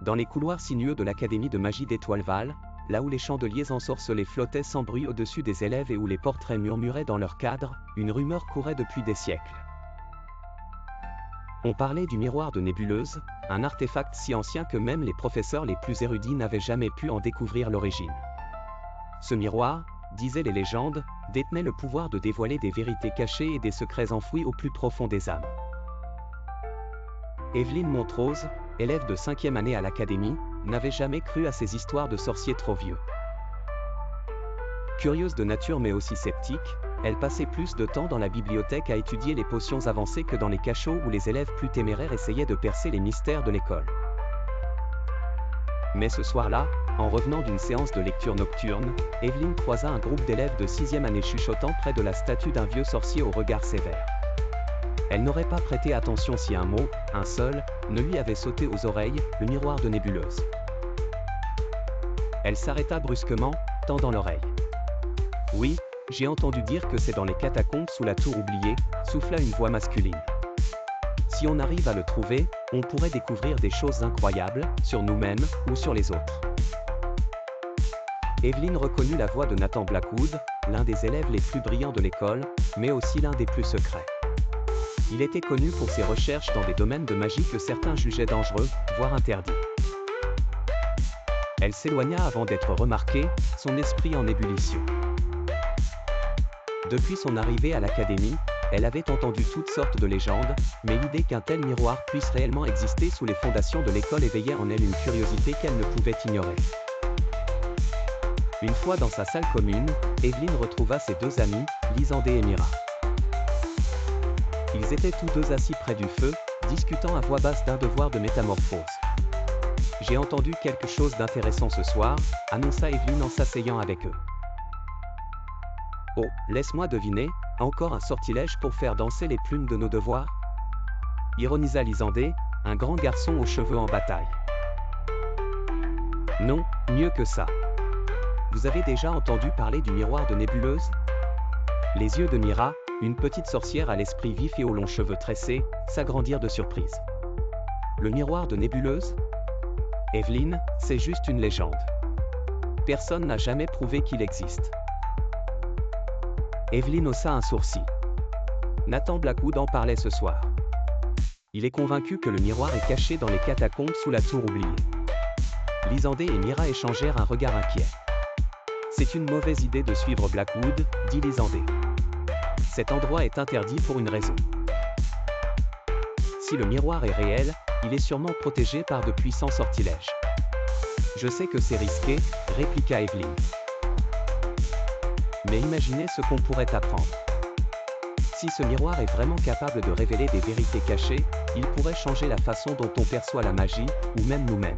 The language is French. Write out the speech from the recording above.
Dans les couloirs sinueux de l'Académie de magie d'Étoile-Val, là où les chandeliers ensorcelés flottaient sans bruit au-dessus des élèves et où les portraits murmuraient dans leur cadre, une rumeur courait depuis des siècles. On parlait du miroir de Nébuleuse, un artefact si ancien que même les professeurs les plus érudits n'avaient jamais pu en découvrir l'origine. Ce miroir, disaient les légendes, détenait le pouvoir de dévoiler des vérités cachées et des secrets enfouis au plus profond des âmes. Evelyne Montrose, élève de 5e année à l'Académie, n'avait jamais cru à ces histoires de sorciers trop vieux. Curieuse de nature mais aussi sceptique, elle passait plus de temps dans la bibliothèque à étudier les potions avancées que dans les cachots où les élèves plus téméraires essayaient de percer les mystères de l'école. Mais ce soir-là, en revenant d'une séance de lecture nocturne, Evelyne croisa un groupe d'élèves de 6e année chuchotant près de la statue d'un vieux sorcier au regard sévère. Elle n'aurait pas prêté attention si un mot, un seul, ne lui avait sauté aux oreilles, le miroir de Nébuleuse. Elle s'arrêta brusquement, tendant l'oreille. « Oui, j'ai entendu dire que c'est dans les catacombes sous la tour oubliée », souffla une voix masculine. « Si on arrive à le trouver, on pourrait découvrir des choses incroyables, sur nous-mêmes, ou sur les autres. » Evelyne reconnut la voix de Nathan Blackwood, l'un des élèves les plus brillants de l'école, mais aussi l'un des plus secrets. Il était connu pour ses recherches dans des domaines de magie que certains jugeaient dangereux, voire interdits. Elle s'éloigna avant d'être remarquée, son esprit en ébullition. Depuis son arrivée à l'Académie, elle avait entendu toutes sortes de légendes, mais l'idée qu'un tel miroir puisse réellement exister sous les fondations de l'école éveillait en elle une curiosité qu'elle ne pouvait ignorer. Une fois dans sa salle commune, Evelyne retrouva ses deux amis, Lysandé et Mira. Ils étaient tous deux assis près du feu, discutant à voix basse d'un devoir de métamorphose. « J'ai entendu quelque chose d'intéressant ce soir », annonça Evelyne en s'asseyant avec eux. « Oh, laisse-moi deviner, encore un sortilège pour faire danser les plumes de nos devoirs ?» ironisa Lysandé, un grand garçon aux cheveux en bataille. « Non, mieux que ça. Vous avez déjà entendu parler du miroir de Nébuleuse ?» Les yeux de Mira, une petite sorcière à l'esprit vif et aux longs cheveux tressés, s'agrandirent de surprise. Le miroir de Nébuleuse ? Evelyne, c'est juste une légende. Personne n'a jamais prouvé qu'il existe. Evelyne haussa un sourcil. Nathan Blackwood en parlait ce soir. Il est convaincu que le miroir est caché dans les catacombes sous la tour oubliée. Lysandé et Mira échangèrent un regard inquiet. C'est une mauvaise idée de suivre Blackwood, dit Lysandé. Cet endroit est interdit pour une raison. Si le miroir est réel, il est sûrement protégé par de puissants sortilèges. Je sais que c'est risqué, répliqua Evelyne. Mais imaginez ce qu'on pourrait apprendre. Si ce miroir est vraiment capable de révéler des vérités cachées, il pourrait changer la façon dont on perçoit la magie, ou même nous-mêmes.